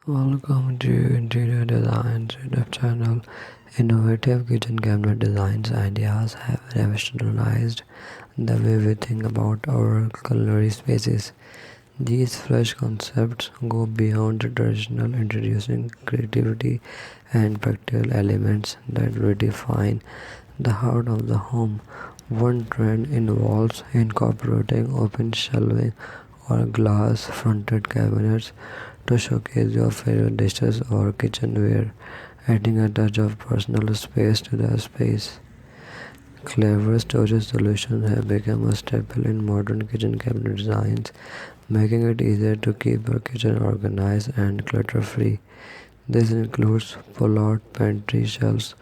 Welcome to Interior Designs YouTube channel. Innovative kitchen cabinet designs ideas have revolutionized the way we think about our culinary spaces. These fresh concepts go beyond the traditional, introducing creativity and practical elements that redefine the heart of the home. One trend involves incorporating open shelving or glass fronted cabinets to showcase your favorite dishes or kitchenware, adding a touch of personal space to the space. Clever storage solutions have become a staple in modern kitchen cabinet designs, making it easier to keep your kitchen organized and clutter-free. This includes pull-out pantry shelves,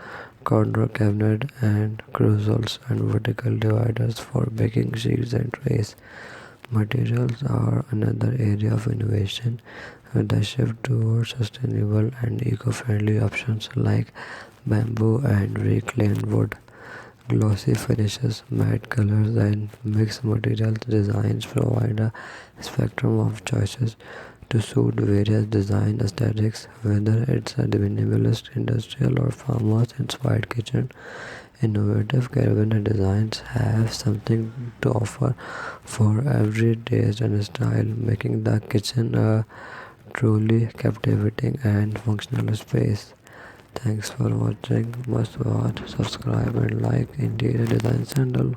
corner cabinet, and crucibles and vertical dividers for baking sheets and trays. Materials are another area of innovation, with the shift towards sustainable and eco-friendly options like bamboo and reclaimed wood. Glossy finishes, matte colors, and mixed materials designs provide a spectrum of choices to suit various design aesthetics, whether it's a minimalist, industrial, or farmhouse-inspired kitchen. Innovative cabinet designs have something to offer for every taste and style, making the kitchen a truly captivating and functional space. Thanks for watching. Must watch, subscribe, and like Interior Design channel.